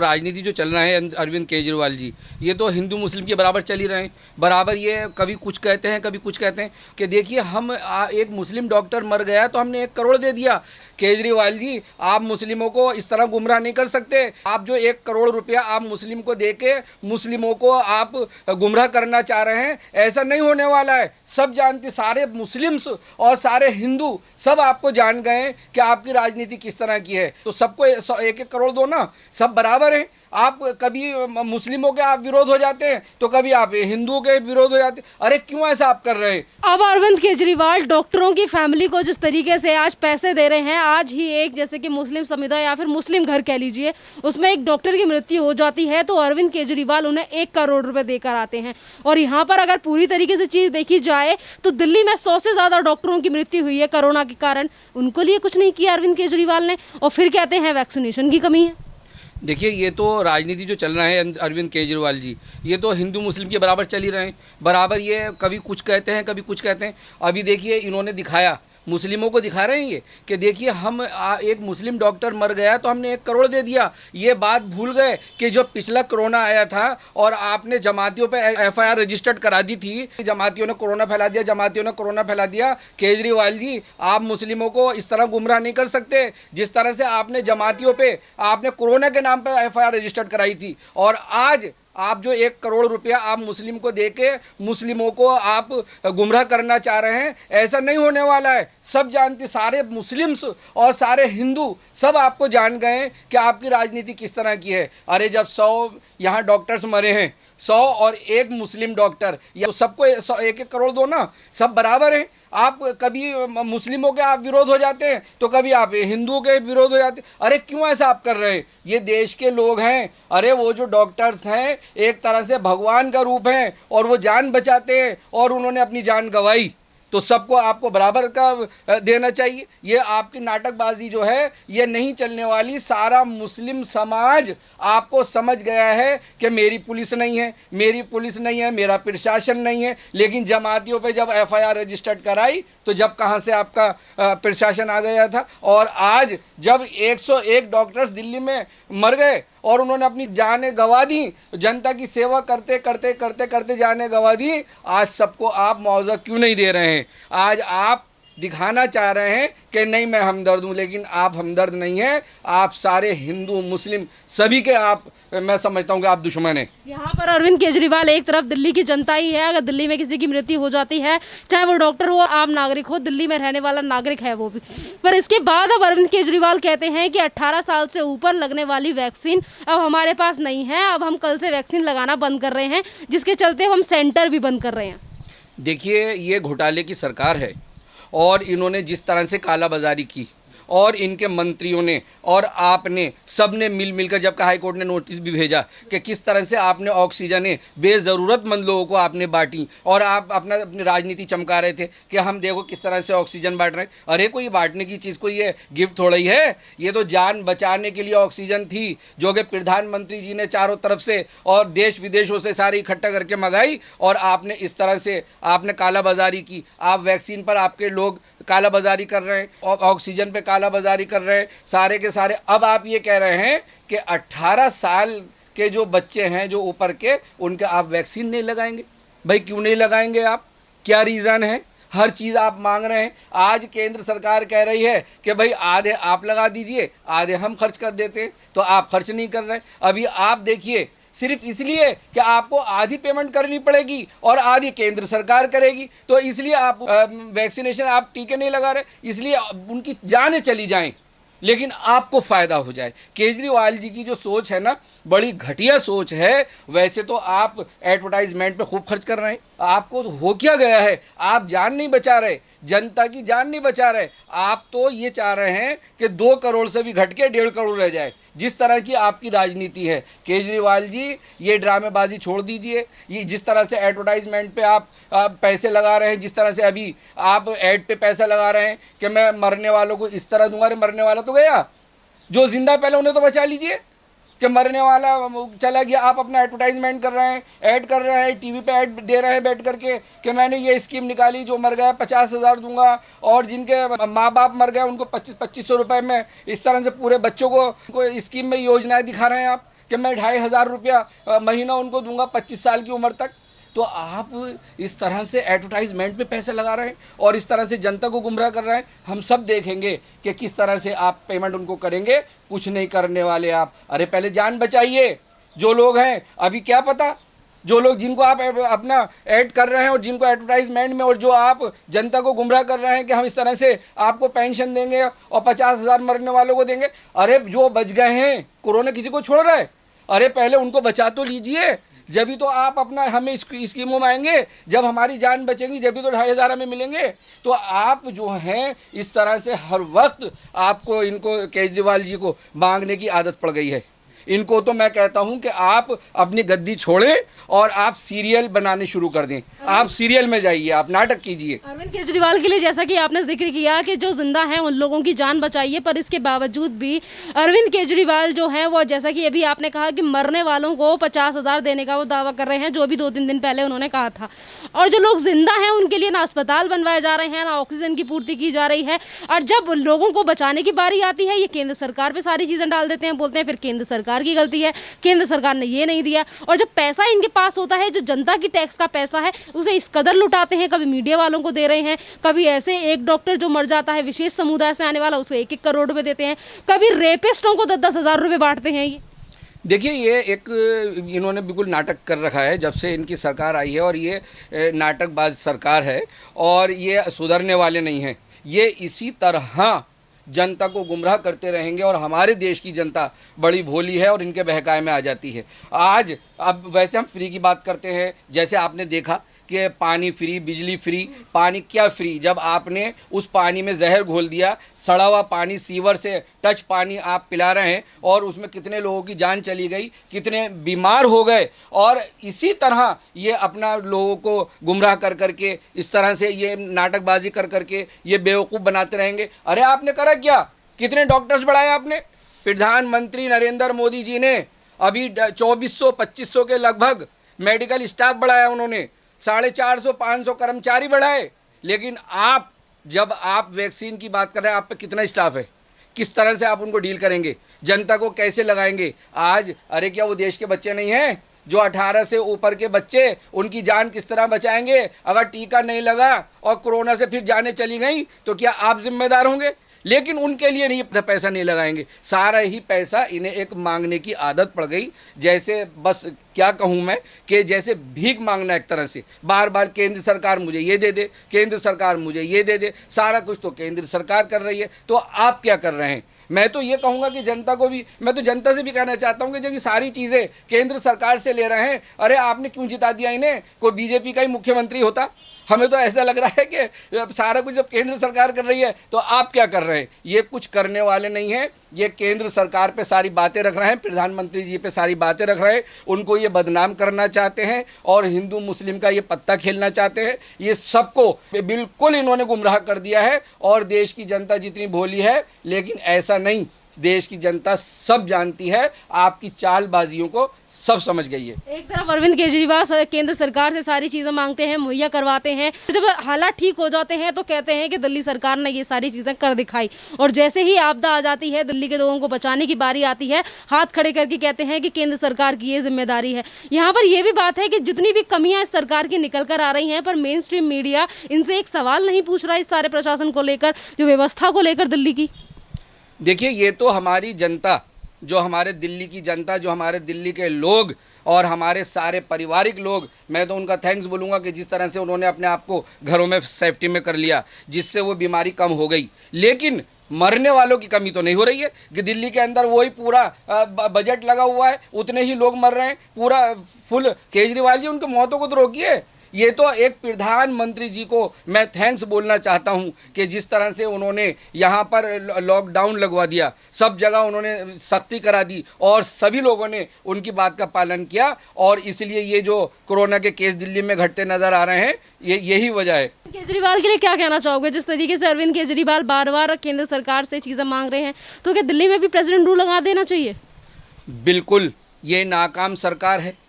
राजनीति जो चल रहा है अरविंद केजरीवाल जी, ये तो हिंदू मुस्लिम के बराबर चल ही रहे हैं। बराबर ये कभी कुछ कहते हैं, कभी कुछ कहते हैं कि देखिए हम एक मुस्लिम डॉक्टर मर गया तो हमने 1 करोड़ दे दिया। केजरीवाल जी, आप मुस्लिमों को इस तरह गुमराह नहीं कर सकते। आप जो 1 करोड़ रुपया आप मुस्लिम को दे के मुस्लिमों को आप गुमराह करना चाह रहे हैं, ऐसा नहीं होने वाला है। सब जानते, सारे मुस्लिम्स और सारे हिंदू सब आपको जान गए कि आपकी राजनीति किस तरह की है। तो सबको 1-1 करोड़ दो ना, सब बराबर हैं। आप कभी मुस्लिमों के आप विरोध हो जाते हैं तो कभी आप हिंदुओं के विरोध हो जाते हैं। अरे क्यों ऐसा आप कर रहे हैं? अब अरविंद केजरीवाल डॉक्टरों की फैमिली को जिस तरीके से आज पैसे दे रहे हैं, आज ही एक जैसे कि मुस्लिम समुदाय या फिर मुस्लिम घर कह लीजिए, उसमें एक डॉक्टर की मृत्यु हो जाती है तो अरविंद केजरीवाल उन्हें 1 करोड़ रुपए देकर आते हैं। और यहाँ पर अगर पूरी तरीके से चीज़ देखी जाए तो दिल्ली में 100 से ज़्यादा डॉक्टरों की मृत्यु हुई है कोरोना के कारण। उनको लिए कुछ नहीं किया अरविंद केजरीवाल ने, और फिर कहते हैं वैक्सीनेशन की कमी है। देखिए, ये तो राजनीति जो चल रहा है अरविंद केजरीवाल जी, ये तो हिंदू मुस्लिम के बराबर चल ही रहे हैं। बराबर ये कभी कुछ कहते हैं, कभी कुछ कहते हैं। अभी देखिए इन्होंने दिखाया, मुस्लिमों को दिखा रहे हैं ये कि देखिए हम एक मुस्लिम डॉक्टर मर गया तो हमने 1 करोड़ दे दिया। ये बात भूल गए कि जो पिछला कोरोना आया था और आपने जमातियों पे FIR रजिस्टर्ड करा दी थी, जमातियों ने कोरोना फैला दिया, जमातियों ने कोरोना फैला दिया। केजरीवाल जी, आप मुस्लिमों को इस तरह गुमराह नहीं कर सकते। जिस तरह से आपने जमातियों पे आपने कोरोना के नाम पर FIR रजिस्टर्ड कराई थी, और आज आप जो 1 करोड़ रुपया आप मुस्लिम को देके मुस्लिमों को आप गुमराह करना चाह रहे हैं, ऐसा नहीं होने वाला है। सब जानते, सारे मुस्लिम्स और सारे हिंदू सब आपको जान गए कि आपकी राजनीति किस तरह की है। अरे जब 100 यहाँ डॉक्टर्स मरे हैं, 100 और 1 मुस्लिम डॉक्टर, या तो सबको 1-1 करोड़ दो ना, सब बराबर हैं। आप कभी मुस्लिमों के आप विरोध हो जाते हैं तो कभी आप हिंदुओं के विरोध हो जाते हैं। अरे क्यों ऐसा आप कर रहे हैं? ये देश के लोग हैं। अरे वो जो डॉक्टर्स हैं एक तरह से भगवान का रूप हैं और वो जान बचाते हैं और उन्होंने अपनी जान गंवाई, तो सबको आपको बराबर का देना चाहिए। ये आपकी नाटकबाजी जो है ये नहीं चलने वाली। सारा मुस्लिम समाज आपको समझ गया है कि मेरी पुलिस नहीं है, मेरी पुलिस नहीं है, मेरा प्रशासन नहीं है। लेकिन जमातियों पे जब FIR रजिस्टर्ड कराई तो जब कहाँ से आपका प्रशासन आ गया था। और आज जब 101 डॉक्टर्स दिल्ली में मर गए और उन्होंने अपनी जानें गंवा दी, जनता की सेवा करते करते करते करते जानें गंवा दी, आज सबको आप मुआवजा क्यों नहीं दे रहे हैं? आज आप दिखाना चाह रहे हैं कि नहीं मैं हमदर्द हूँ, लेकिन आप हमदर्द नहीं हैं। आप सारे हिंदू मुस्लिम सभी के आप, मैं समझता हूँ कि आप दुश्मन हैं। यहाँ पर अरविंद केजरीवाल एक तरफ दिल्ली की जनता ही है। अगर दिल्ली में किसी की मृत्यु हो जाती है, चाहे वो डॉक्टर हो, आम नागरिक हो, दिल्ली में रहने वाला नागरिक है वो भी, पर इसके बाद अब अरविंद केजरीवाल कहते हैं कि 18 साल से ऊपर लगने वाली वैक्सीन अब हमारे पास नहीं है। अब हम कल से वैक्सीन लगाना बंद कर रहे हैं, जिसके चलते हम सेंटर भी बंद कर रहे हैं। देखिए, ये घोटाले की सरकार है और इन्होंने जिस तरह से कालाबाजारी की, और इनके मंत्रियों ने और आपने सब ने मिलकर, जबकि हाई कोर्ट ने नोटिस भी भेजा कि किस तरह से आपने ऑक्सीजन बेज़रूरतमंद लोगों को आपने बांटी, और आप अपनी राजनीति चमका रहे थे कि हम देखो किस तरह से ऑक्सीजन बांट रहे हैं। अरे कोई बांटने की चीज़ कोई ये गिफ्ट थोड़ा ही है। ये तो जान बचाने के लिए ऑक्सीजन थी, जो कि प्रधानमंत्री जी ने चारों तरफ से और देश विदेशों से सारी इकट्ठा करके मंगाई, और आपने इस तरह से आपने कालाबाजारी की। आप वैक्सीन पर आपके लोग कालाबाजारी कर रहे हैं और ऑक्सीजन पे कालाबाजारी कर रहे हैं, सारे के सारे। अब आप ये कह रहे हैं कि 18 साल के जो बच्चे हैं जो ऊपर के, उनके आप वैक्सीन नहीं लगाएंगे। भाई क्यों नहीं लगाएंगे आप? क्या रीज़न है? हर चीज़ आप मांग रहे हैं। आज केंद्र सरकार कह रही है कि भाई आधे आप लगा दीजिए, आधे हम खर्च कर देते हैं, तो आप खर्च नहीं कर रहे। अभी आप देखिए, सिर्फ इसलिए कि आपको आधी पेमेंट करनी पड़ेगी और आधी केंद्र सरकार करेगी, तो इसलिए आप वैक्सीनेशन, आप टीके नहीं लगा रहे, इसलिए उनकी जानें चली जाएं लेकिन आपको फ़ायदा हो जाए। केजरीवाल जी की जो सोच है ना, बड़ी घटिया सोच है। वैसे तो आप एडवर्टाइजमेंट पे खूब खर्च कर रहे हैं, आपको हो क्या गया है? आप जान नहीं बचा रहे, जनता की जान नहीं बचा रहे। आप तो ये चाह रहे हैं कि 2 करोड़ से भी घट के 1.5 करोड़ रह जाए। जिस तरह की आपकी राजनीति है केजरीवाल जी, ये ड्रामेबाजी छोड़ दीजिए। ये जिस तरह से एडवर्टाइजमेंट पे आप पैसे लगा रहे हैं, जिस तरह से अभी आप ऐड पे पैसा लगा रहे हैं कि मैं मरने वालों को इस तरह दूंगा। अरे मरने वाला तो गया, जो जिंदा पहले उन्हें तो बचा लीजिए। कि मरने वाला चला गया, आप अपना एडवर्टाइजमेंट कर रहे हैं, ऐड कर रहे हैं, टीवी पे ऐड दे रहे हैं बैठ करके कि मैंने ये स्कीम निकाली, जो मर गया 50,000 दूंगा, और जिनके माँ बाप मर गए उनको 2500 रुपये में, इस तरह से पूरे बच्चों को स्कीम में योजनाएं दिखा रहे हैं आप कि मैं 2,500 रुपया महीना उनको दूंगा 25 साल की उम्र तक। तो आप इस तरह से एडवर्टाइजमेंट पे पैसे लगा रहे हैं और इस तरह से जनता को गुमराह कर रहे हैं। हम सब देखेंगे कि किस तरह से आप पेमेंट उनको करेंगे। कुछ नहीं करने वाले आप। अरे पहले जान बचाइए। जो लोग हैं, अभी क्या पता, जो लोग जिनको आप अपना ऐड कर रहे हैं और जिनको एडवर्टाइजमेंट में, और जो आप जनता को गुमराह कर रहे हैं कि हम इस तरह से आपको पेंशन देंगे और 50,000 मरने वालों को देंगे। अरे जो बच गए हैं, कोरोना किसी को छोड़ रहा है? अरे पहले उनको बचा तो लीजिए, जब तो आप अपना हमें स्कीमों में आएंगे। जब हमारी जान बचेगी जब तो 2,500 हमें मिलेंगे। तो आप जो हैं इस तरह से हर वक्त आपको, इनको केजरीवाल जी को मांगने की आदत पड़ गई है। इनको तो मैं कहता हूं कि आप अपनी गद्दी छोड़ें और आप सीरियल बनाने शुरू कर दें। आप सीरियल में जाइए, आप नाटक कीजिए। अरविंद केजरीवाल के लिए जैसा कि आपने जिक्र किया कि जो जिंदा हैं उन लोगों की जान बचाइए, पर इसके बावजूद भी अरविंद केजरीवाल जो हैं वो, जैसा कि अभी आपने कहा कि मरने वालों को 50,000 देने का वो दावा कर रहे हैं, जो भी 2-3 दिन पहले उन्होंने कहा था। और जो लोग जिंदा हैं उनके लिए ना अस्पताल बनवाए जा रहे हैं, ना ऑक्सीजन की पूर्ति की जा रही है। और जब लोगों को बचाने की बारी आती है, ये केंद्र सरकार पे सारी चीज़ें डाल देते हैं, बोलते हैं फिर केंद्र सरकार की गलती है, केंद्र सरकार ने ये नहीं दिया। और जब पैसा इनके पास होता है, जो जनता की टैक्स का पैसा है, उसे इस कदर लुटाते हैं। कभी मीडिया वालों को दे रहे हैं, कभी ऐसे एक डॉक्टर जो मर जाता है विशेष समुदाय से आने वाला, उसको 1-1 करोड़ रुपए देते हैं, कभी रेपिस्टों को 10-10 हज़ार रुपए बांटते हैं। ये देखिए, ये एक इन्होंने बिल्कुल नाटक कर रखा है जब से इनकी सरकार आई है, और ये नाटकबाज सरकार है और ये सुधरने वाले नहीं हैं। ये इसी तरह जनता को गुमराह करते रहेंगे और हमारे देश की जनता बड़ी भोली है और इनके बहकावे में आ जाती है। आज अब वैसे हम फ्री की बात करते हैं, जैसे आपने देखा कि पानी फ्री, बिजली फ्री। पानी क्या फ्री, जब आपने उस पानी में जहर घोल दिया, सड़ा हुआ पानी, सीवर से टच पानी आप पिला रहे हैं और उसमें कितने लोगों की जान चली गई, कितने बीमार हो गए। और इसी तरह ये अपना लोगों को गुमराह कर करके, इस तरह से ये नाटकबाजी कर करके ये बेवकूफ़ बनाते रहेंगे। अरे आपने करा क्या? कितने डॉक्टर्स बढ़ाए आपने? प्रधानमंत्री नरेंद्र मोदी जी ने अभी 2400-2500 के लगभग मेडिकल स्टाफ बढ़ाया उन्होंने, 450-500 कर्मचारी बढ़ाए। लेकिन आप, जब आप वैक्सीन की बात कर रहे हैं, आप पे कितना स्टाफ है? किस तरह से आप उनको डील करेंगे? जनता को कैसे लगाएंगे? आज अरे क्या वो देश के बच्चे नहीं हैं? जो 18 से ऊपर के बच्चे, उनकी जान किस तरह बचाएंगे? अगर टीका नहीं लगा और कोरोना से फिर जानें चली गई तो क्या आप जिम्मेदार होंगे? लेकिन उनके लिए नहीं, पैसा नहीं लगाएंगे। सारा ही पैसा इन्हें एक मांगने की आदत पड़ गई। जैसे बस क्या कहूँ मैं, कि जैसे भीख मांगना एक तरह से, बार बार केंद्र सरकार मुझे ये दे दे, केंद्र सरकार मुझे ये दे दे। सारा कुछ तो केंद्र सरकार कर रही है, तो आप क्या कर रहे हैं? मैं तो ये कहूँगा कि जनता को भी, मैं तो जनता से भी कहना चाहता हूँ कि जब ये सारी चीज़ें केंद्र सरकार से ले रहे हैं, अरे आपने क्यों जिता दिया इन्हें? कोई बीजेपी का ही मुख्यमंत्री होता। हमें तो ऐसा लग रहा है कि सारा कुछ जब केंद्र सरकार कर रही है तो आप क्या कर रहे हैं? ये कुछ करने वाले नहीं हैं। ये केंद्र सरकार पे सारी बातें रख रहे हैं, प्रधानमंत्री जी पे सारी बातें रख रहे हैं, उनको ये बदनाम करना चाहते हैं और हिंदू मुस्लिम का ये पत्ता खेलना चाहते हैं। ये सबको बिल्कुल इन्होंने गुमराह कर दिया है। और देश की जनता जितनी भोली है, लेकिन ऐसा नहीं, देश की जनता सब जानती है, आपकी चालबाजियों को सब समझ गई है। एक तरफ अरविंद केजरीवाल केंद्र सरकार से सारी चीज़ें मांगते हैं, मुहैया करवाते हैं, जब हालात ठीक हो जाते हैं तो कहते हैं कि दिल्ली सरकार ने ये सारी चीज़ें कर दिखाई। और जैसे ही आपदा आ जाती है, दिल्ली के लोगों को बचाने की बारी आती है, हाथ खड़े करके कहते हैं कि केंद्र सरकार की ये जिम्मेदारी है। यहाँ पर यह भी बात है कि जितनी भी कमियाँ इस सरकार की निकल कर आ रही हैं, पर मेन स्ट्रीम मीडिया इनसे एक सवाल नहीं पूछ रहा इस सारे प्रशासन को लेकर, जो व्यवस्था को लेकर दिल्ली की। देखिए, ये तो हमारी जनता, जो हमारे दिल्ली की जनता, जो हमारे दिल्ली के लोग और हमारे सारे पारिवारिक लोग, मैं तो उनका थैंक्स बोलूँगा कि जिस तरह से उन्होंने अपने आप को घरों में सेफ्टी में कर लिया, जिससे वो बीमारी कम हो गई। लेकिन मरने वालों की कमी तो नहीं हो रही है कि दिल्ली के अंदर वही पूरा बजट लगा हुआ है, उतने ही लोग मर रहे हैं, पूरा फुल। केजरीवाल जी, उनकी मौतों को तो रोकिए। ये तो एक प्रधानमंत्री जी को मैं थैंक्स बोलना चाहता हूं कि जिस तरह से उन्होंने यहाँ पर लॉकडाउन लगवा दिया, सब जगह उन्होंने सख्ती करा दी और सभी लोगों ने उनकी बात का पालन किया। और इसलिए ये जो कोरोना के केस दिल्ली में घटते नज़र आ रहे हैं, यही वजह है। केजरीवाल के लिए क्या कहना चाहोगे? जिस तरीके से अरविंद केजरीवाल बार बार केंद्र सरकार से चीज़ें मांग रहे हैं, तो क्या दिल्ली में भी प्रेसिडेंट रूल लगा देना चाहिए? बिल्कुल, ये नाकाम सरकार है।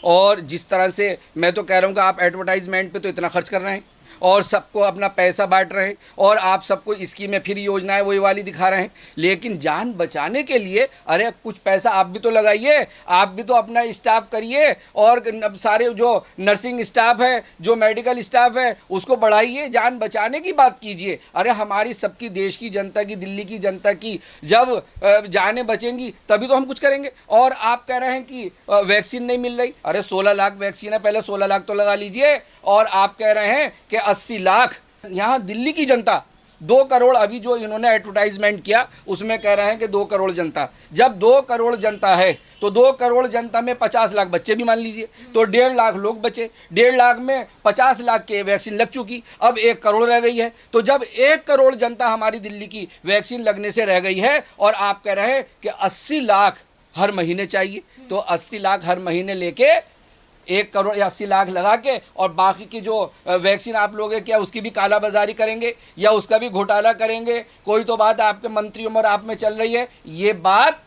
और जिस तरह से मैं तो कह रहा हूँ कि आप एडवर्टाइजमेंट पे तो इतना खर्च कर रहे हैं और सबको अपना पैसा बांट रहे हैं और आप सबको स्कीमें फ्री योजनाएं वही वाली दिखा रहे हैं। लेकिन जान बचाने के लिए अरे कुछ पैसा आप भी तो लगाइए, आप भी तो अपना स्टाफ करिए और सारे जो नर्सिंग स्टाफ है, जो मेडिकल स्टाफ है, उसको बढ़ाइए, जान बचाने की बात कीजिए। अरे हमारी सबकी देश की जनता की, दिल्ली की जनता की जब जानें बचेंगी तभी तो हम कुछ करेंगे। और आप कह रहे हैं कि वैक्सीन नहीं मिल रही, अरे 16 लाख वैक्सीन है, पहले 16 लाख तो लगा लीजिए। और आप कह रहे हैं कि 80 लाख, यहाँ दिल्ली की जनता 2 करोड़, अभी जो इन्होंने एडवर्टाइजमेंट किया उसमें कह रहे हैं कि 2 करोड़ जनता, जब 2 करोड़ जनता है तो 2 करोड़ जनता में 50 लाख बच्चे भी मान लीजिए तो 1.5 लाख लोग बचे, 1.5 लाख में 50 लाख के वैक्सीन लग चुकी, अब 1 करोड़ रह गई है। तो जब 1 करोड़ जनता हमारी दिल्ली की वैक्सीन लगने से रह गई है और आप कह रहे हैं कि 80 लाख हर महीने चाहिए, तो 80 लाख हर महीने लेके 1 करोड़ या 80 लाख लगा के और बाकी की जो वैक्सीन आप लोग क्या उसकी भी कालाबाजारी करेंगे या उसका भी घोटाला करेंगे? कोई तो बात आपके मंत्रियों और आप में चल रही है। ये बात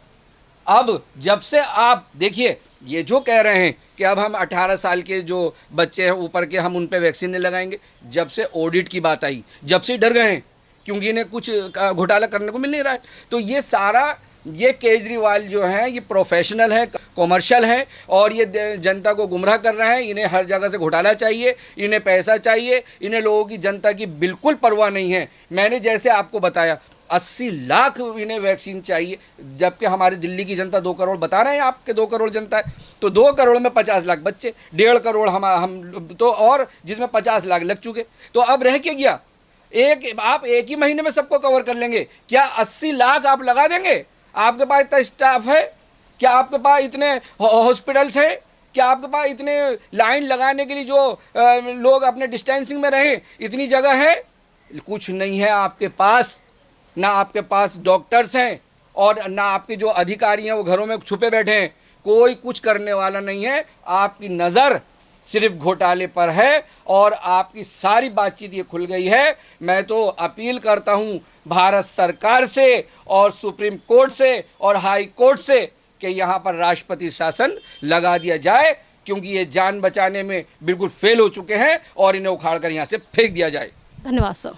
अब जब से आप देखिए, ये जो कह रहे हैं कि अब हम 18 साल के जो बच्चे हैं ऊपर के हम उन पे वैक्सीन नहीं लगाएंगे, जब से ऑडिट की बात आई जब से डर गए हैं क्योंकि इन्हें कुछ घोटाला करने को मिल नहीं रहा है। तो ये सारा ये केजरीवाल जो हैं ये प्रोफेशनल है, कॉमर्शियल है और ये जनता को गुमराह कर रहे हैं। इन्हें हर जगह से घोटाला चाहिए, इन्हें पैसा चाहिए, इन्हें लोगों की जनता की बिल्कुल परवाह नहीं है। मैंने जैसे आपको बताया 80 लाख इन्हें वैक्सीन चाहिए, जबकि हमारी दिल्ली की जनता 2 करोड़ बता रहे हैं आपके 2 करोड़ जनता है, तो 2 करोड़ में 50 लाख बच्चे, 1.5 करोड़ हम तो और जिसमें 50 लाख लग चुके। तो अब रह क्या गया? आप एक ही महीने में सबको कवर कर लेंगे क्या? 80 लाख आप लगा देंगे? आपके पास इतना स्टाफ है क्या? आपके पास इतने हॉस्पिटल्स हैं क्या? आपके पास इतने लाइन लगाने के लिए जो लोग अपने डिस्टेंसिंग में रहें इतनी जगह है? कुछ नहीं है आपके पास। ना आपके पास डॉक्टर्स हैं और ना आपके जो अधिकारी हैं वो घरों में छुपे बैठे हैं। कोई कुछ करने वाला नहीं है। आपकी नज़र सिर्फ घोटाले पर है और आपकी सारी बातचीत ये खुल गई है। मैं तो अपील करता हूँ भारत सरकार से और सुप्रीम कोर्ट से और हाई कोर्ट से कि यहाँ पर राष्ट्रपति शासन लगा दिया जाए, क्योंकि ये जान बचाने में बिल्कुल फेल हो चुके हैं और इन्हें उखाड़ कर यहाँ से फेंक दिया जाए। धन्यवाद सर।